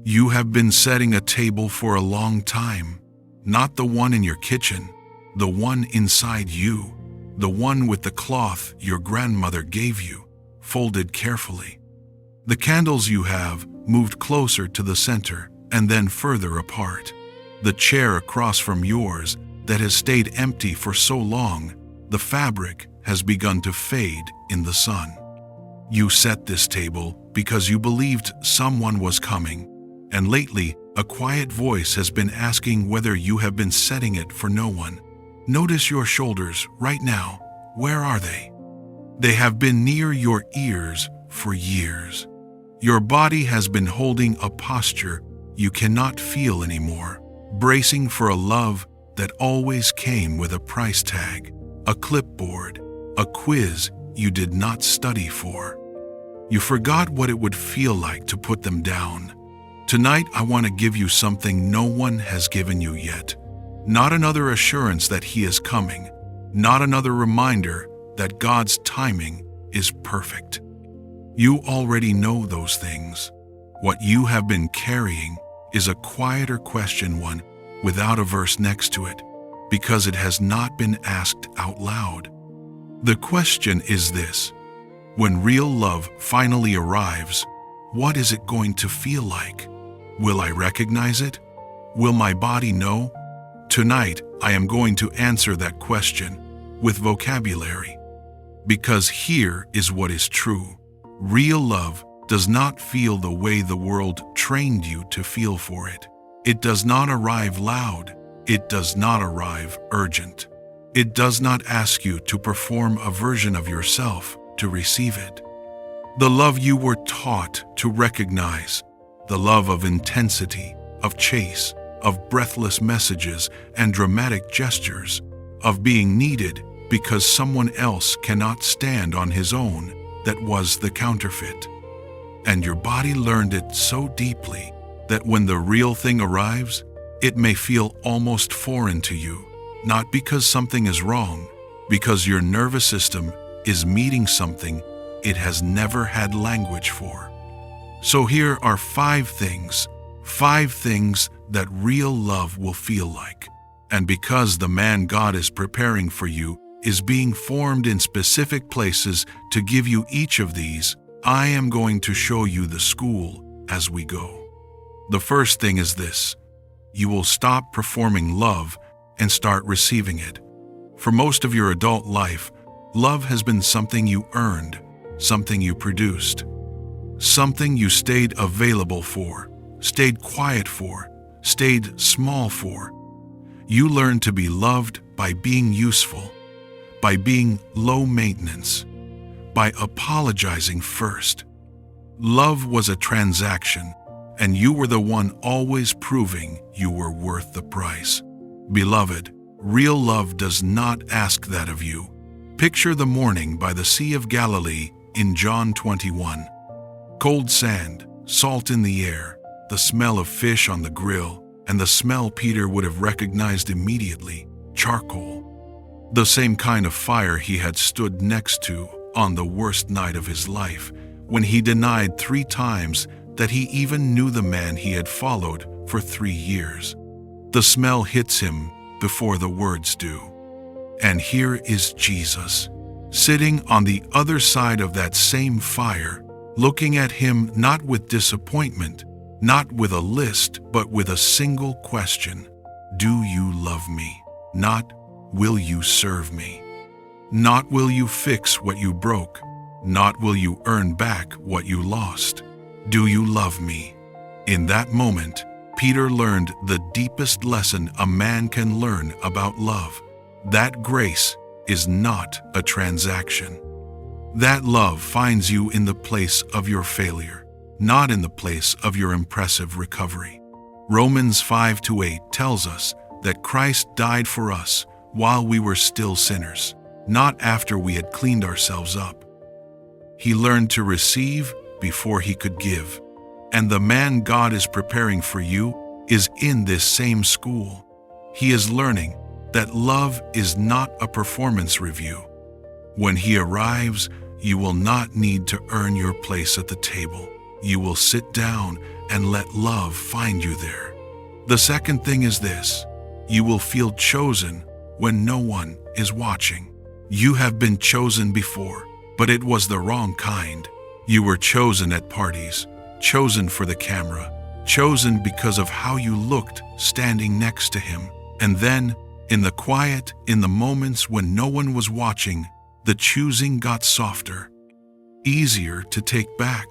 You have been setting a table for a long time, not the one in your kitchen, the one inside you, the one with the cloth your grandmother gave you, folded carefully. The candles you have moved closer to the center and then further apart. The chair across from yours that has stayed empty for so long, the fabric has begun to fade in the sun. You set this table because you believed someone was coming, and lately a quiet voice has been asking whether you have been setting it for no one. Notice your shoulders right now. Where are they? They have been near your ears for years. Your body has been holding a posture you cannot feel anymore, bracing for a love that always came with a price tag, a clipboard, a quiz you did not study for. You forgot what it would feel like to put them down. Tonight, I want to give you something no one has given you yet. Not another assurance that He is coming, not another reminder that God's timing is perfect. You already know those things. What you have been carrying is a quieter question, one without a verse next to it, because it has not been asked out loud. The question is this: when real love finally arrives, what is it going to feel like? Will I recognize it? Will my body know? Tonight, I am going to answer that question with vocabulary. Because here is what is true. Real love does not feel the way the world trained you to feel for it. It does not arrive loud. It does not arrive urgent. It does not ask you to perform a version of yourself to receive it. The love you were taught to recognize, the love of intensity, of chase, of breathless messages and dramatic gestures, of being needed because someone else cannot stand on his own, that was the counterfeit. And your body learned it so deeply that when the real thing arrives, it may feel almost foreign to you, not because something is wrong, because your nervous system is meeting something it has never had language for. So here are 5 things that real love will feel like. And because the man God is preparing for you is being formed in specific places to give you each of these, I am going to show you the school as we go. The first thing is this: you will stop performing love and start receiving it. For most of your adult life, love has been something you earned, something you produced, something you stayed available for, stayed quiet for, stayed small for. You learned to be loved by being useful, by being low maintenance, by apologizing first. Love was a transaction, and you were the one always proving you were worth the price. Beloved, real love does not ask that of you. Picture the morning by the Sea of Galilee in John 21. Cold sand, salt in the air, the smell of fish on the grill, and the smell Peter would have recognized immediately: charcoal. The same kind of fire he had stood next to on the worst night of his life, when he denied 3 times that he even knew the man he had followed for 3 years. The smell hits him before the words do. And here is Jesus, sitting on the other side of that same fire, looking at him not with disappointment, not with a list, but with a single question: do you love me? Not, will you serve me? Not, will you fix what you broke? Not, will you earn back what you lost? Do you love me? In that moment, Peter learned the deepest lesson a man can learn about love: that grace is not a transaction. That love finds you in the place of your failure, not in the place of your impressive recovery. Romans 5-8 tells us that Christ died for us while we were still sinners, not after we had cleaned ourselves up. He learned to receive before he could give. And the man God is preparing for you is in this same school. He is learning that love is not a performance review. When he arrives, you will not need to earn your place at the table. You will sit down and let love find you there. The second thing is this: you will feel chosen when no one is watching. You have been chosen before, but it was the wrong kind. You were chosen at parties, chosen for the camera, chosen because of how you looked standing next to him. And then, in the quiet, in the moments when no one was watching, the choosing got softer, easier to take back.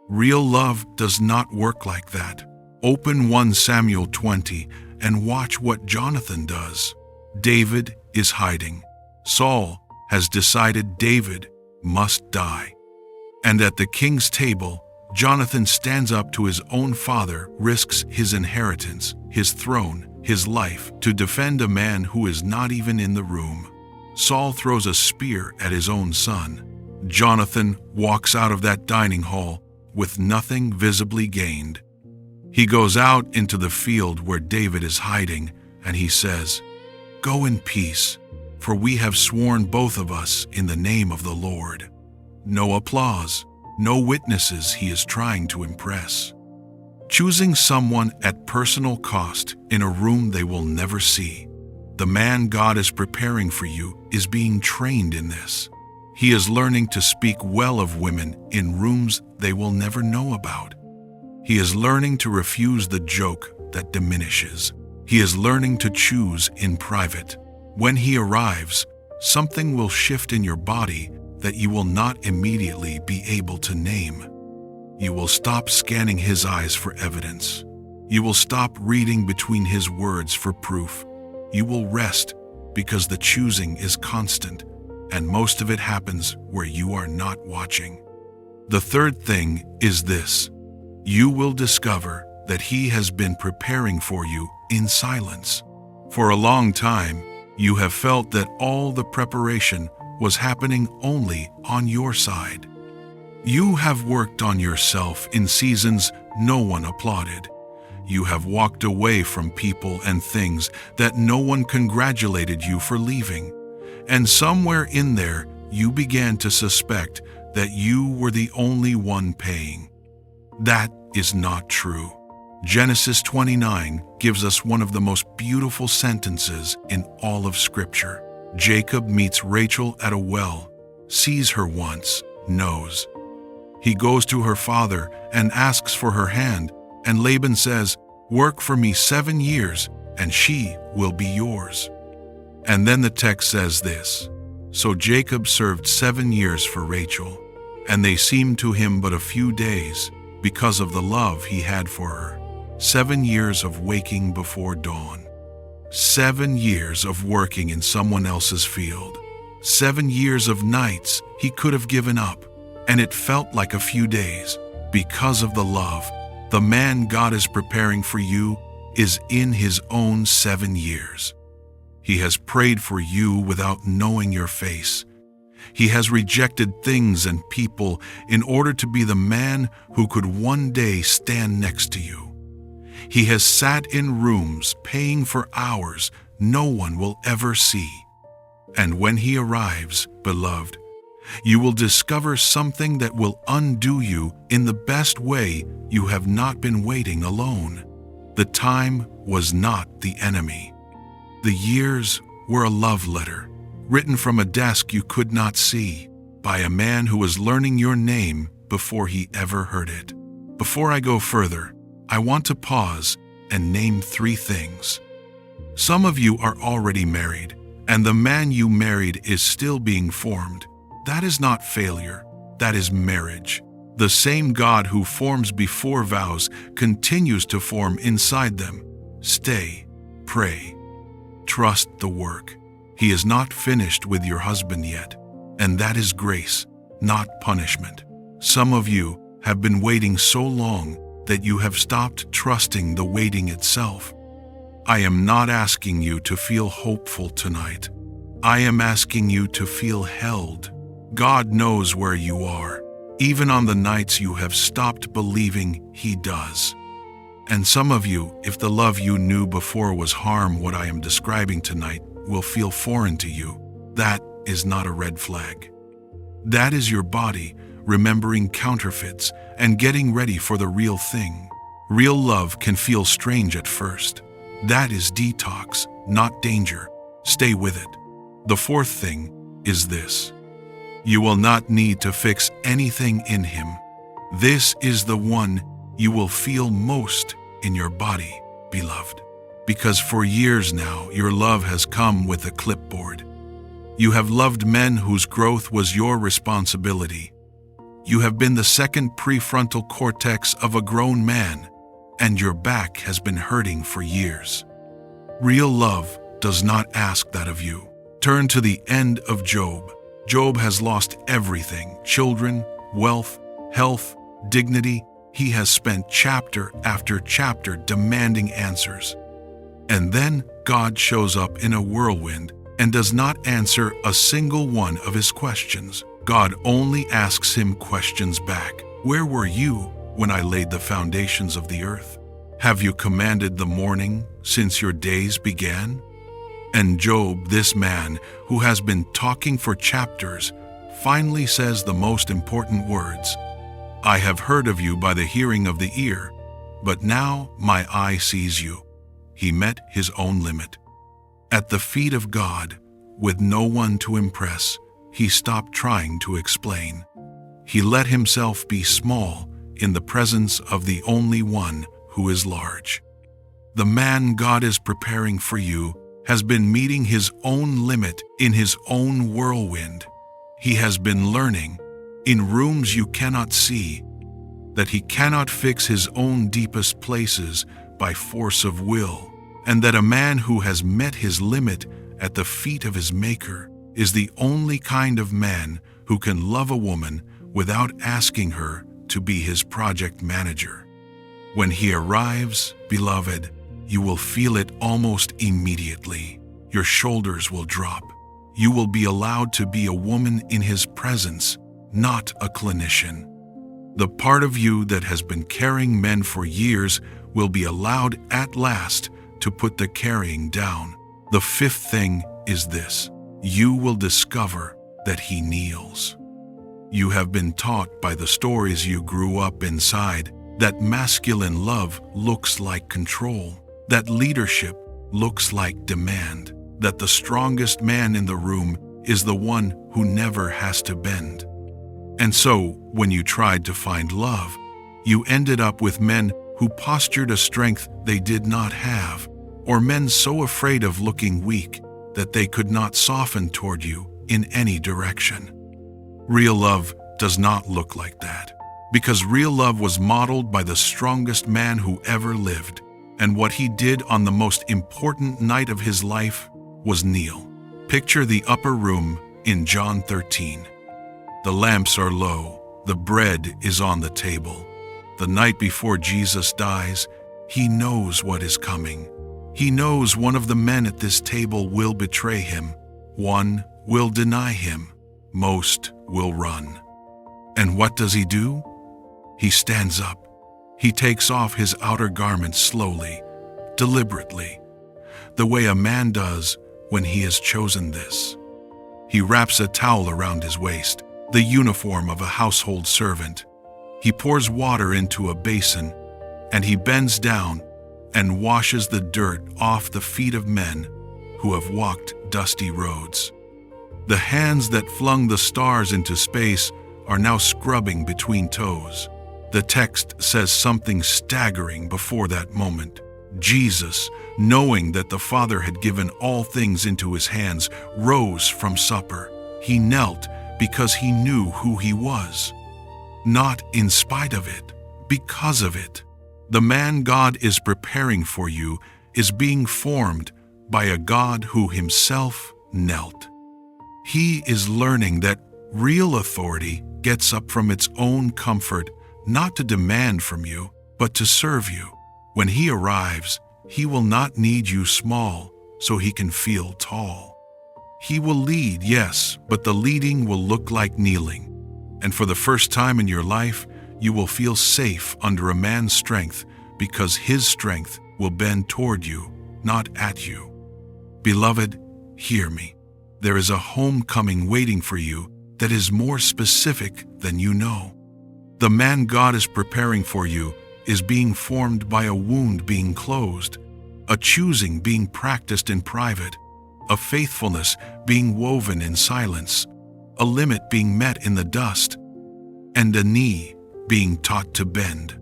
Real love does not work like that. Open 1 Samuel 20 and watch what Jonathan does. David is hiding. Saul has decided David must die. And at the king's table, Jonathan stands up to his own father, risks his inheritance, his throne, his life, to defend a man who is not even in the room. Saul throws a spear at his own son. Jonathan walks out of that dining hall with nothing visibly gained. He goes out into the field where David is hiding, and he says, "Go in peace, for we have sworn both of us in the name of the Lord." No applause, no witnesses he is trying to impress. Choosing someone at personal cost in a room they will never see. The man God is preparing for you is being trained in this. He is learning to speak well of women in rooms they will never know about. He is learning to refuse the joke that diminishes. He is learning to choose in private. When he arrives, something will shift in your body that you will not immediately be able to name. You will stop scanning his eyes for evidence. You will stop reading between his words for proof. You will rest because the choosing is constant, and most of it happens where you are not watching. The third thing is this: you will discover that he has been preparing for you in silence. For a long time, you have felt that all the preparation was happening only on your side. You have worked on yourself in seasons no one applauded. You have walked away from people and things that no one congratulated you for leaving. And somewhere in there, you began to suspect that you were the only one paying. That is not true. Genesis 29 gives us one of the most beautiful sentences in all of Scripture. Jacob meets Rachel at a well, sees her once, knows. He goes to her father and asks for her hand, and Laban says, "Work for me 7 years, and she will be yours." And then the text says this: "So Jacob served 7 years for Rachel, and they seemed to him but a few days, because of the love he had for her. 7 years of waking before dawn. 7 years of working in someone else's field. 7 years of nights he could have given up, and it felt like a few days. Because of the love, the man God is preparing for you is in his own 7 years. He has prayed for you without knowing your face. He has rejected things and people in order to be the man who could one day stand next to you. He has sat in rooms paying for hours no one will ever see. And when he arrives, beloved, you will discover something that will undo you in the best way. You have not been waiting alone. The time was not the enemy. The years were a love letter, written from a desk you could not see, by a man who was learning your name before he ever heard it. Before I go further, I want to pause and name 3 things. Some of you are already married, and the man you married is still being formed. That is not failure, that is marriage. The same God who forms before vows continues to form inside them. Stay, pray, trust the work. He is not finished with your husband yet, and that is grace, not punishment. Some of you have been waiting so long that you have stopped trusting the waiting itself. I am not asking you to feel hopeful tonight. I am asking you to feel held. God knows where you are, even on the nights you have stopped believing He does. And some of you, if the love you knew before was harm, what I am describing tonight will feel foreign to you. That is not a red flag. That is your body remembering counterfeits and getting ready for the real thing. Real love can feel strange at first. That is detox, not danger. Stay with it. The fourth thing is this: you will not need to fix anything in him. This is the one you will feel most in your body, beloved. Because for years now, your love has come with a clipboard. You have loved men whose growth was your responsibility. You have been the second prefrontal cortex of a grown man, and your back has been hurting for years. Real love does not ask that of you. Turn to the end of Job. Job has lost everything: children, wealth, health, dignity. He has spent chapter after chapter demanding answers. And then God shows up in a whirlwind and does not answer a single one of his questions. God only asks him questions back. Where were you when I laid the foundations of the earth? Have you commanded the morning since your days began? And Job, this man who has been talking for chapters, finally says the most important words: I have heard of you by the hearing of the ear, but now my eye sees you. He met his own limit. At the feet of God, with no one to impress, he stopped trying to explain. He let himself be small in the presence of the only one who is large. The man God is preparing for you has been meeting his own limit in his own whirlwind. He has been learning, in rooms you cannot see, that he cannot fix his own deepest places by force of will, and that a man who has met his limit at the feet of his Maker is the only kind of man who can love a woman without asking her to be his project manager. When he arrives, beloved, you will feel it almost immediately. Your shoulders will drop. You will be allowed to be a woman in his presence, not a clinician. The part of you that has been carrying men for years will be allowed at last to put the carrying down. The fifth thing is this: you will discover that he kneels. You have been taught by the stories you grew up inside that masculine love looks like control, that leadership looks like demand, that the strongest man in the room is the one who never has to bend. And so, when you tried to find love, you ended up with men who postured a strength they did not have, or men so afraid of looking weak that they could not soften toward you in any direction. Real love does not look like that, because real love was modeled by the strongest man who ever lived, and what he did on the most important night of his life was kneel. Picture the upper room in John 13. The lamps are low, the bread is on the table. The night before Jesus dies, he knows what is coming. He knows one of the men at this table will betray him. One will deny him. Most will run. And what does he do? He stands up. He takes off his outer garment slowly, deliberately, the way a man does when he has chosen this. He wraps a towel around his waist, the uniform of a household servant. He pours water into a basin, and he bends down and washes the dirt off the feet of men who have walked dusty roads. The hands that flung the stars into space are now scrubbing between toes. The text says something staggering before that moment. Jesus, knowing that the Father had given all things into his hands, rose from supper. He knelt because he knew who he was. Not in spite of it, because of it. The man God is preparing for you is being formed by a God who himself knelt. He is learning that real authority gets up from its own comfort, not to demand from you, but to serve you. When he arrives, he will not need you small so he can feel tall. He will lead, yes, but the leading will look like kneeling. And for the first time in your life, you will feel safe under a man's strength because his strength will bend toward you, not at you. Beloved, hear me. There is a homecoming waiting for you that is more specific than you know. The man God is preparing for you is being formed by a wound being closed, a choosing being practiced in private, a faithfulness being woven in silence, a limit being met in the dust, and a knee being taught to bend.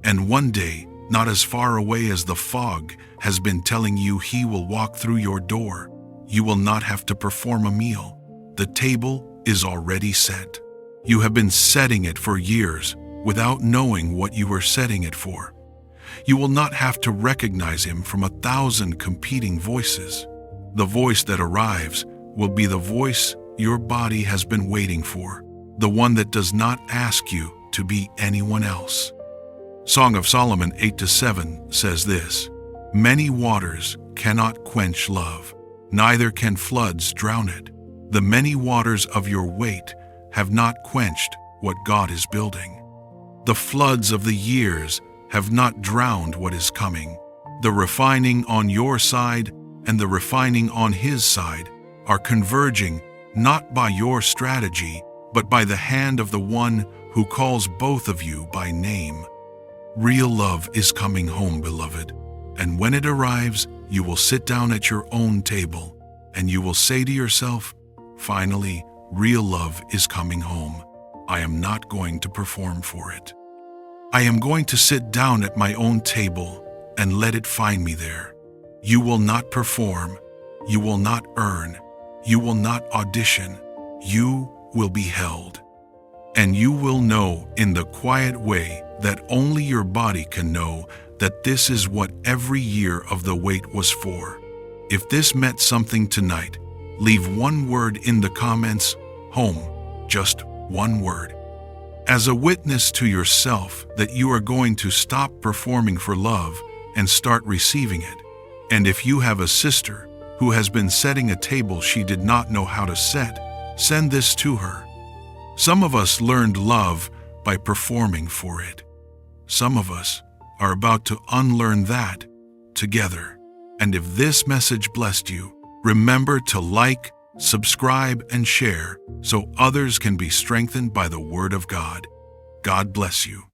And one day, not as far away as the fog has been telling you he will walk through your door, you will not have to perform a meal. The table is already set. You have been setting it for years without knowing what you were setting it for. You will not have to recognize him from 1,000 competing voices. The voice that arrives will be the voice your body has been waiting for, the one that does not ask you to be anyone else. Song of Solomon 8-7 says this, "Many waters cannot quench love, neither can floods drown it. The many waters of your weight have not quenched what God is building. The floods of the years have not drowned what is coming. The refining on your side and the refining on his side are converging not by your strategy, but by the hand of the one who calls both of you by name. Real love is coming home, beloved, and when it arrives, you will sit down at your own table, and you will say to yourself, 'Finally, real love is coming home. I am not going to perform for it. I am going to sit down at my own table and let it find me there.' You will not perform, you will not earn, you will not audition, you will be held. And you will know in the quiet way that only your body can know that this is what every year of the wait was for. If this meant something tonight, leave one word in the comments, home, just one word. As a witness to yourself that you are going to stop performing for love and start receiving it. And if you have a sister who has been setting a table she did not know how to set, send this to her. Some of us learned love by performing for it. Some of us are about to unlearn that together. And if this message blessed you, remember to like, subscribe, and share so others can be strengthened by the Word of God. God bless you.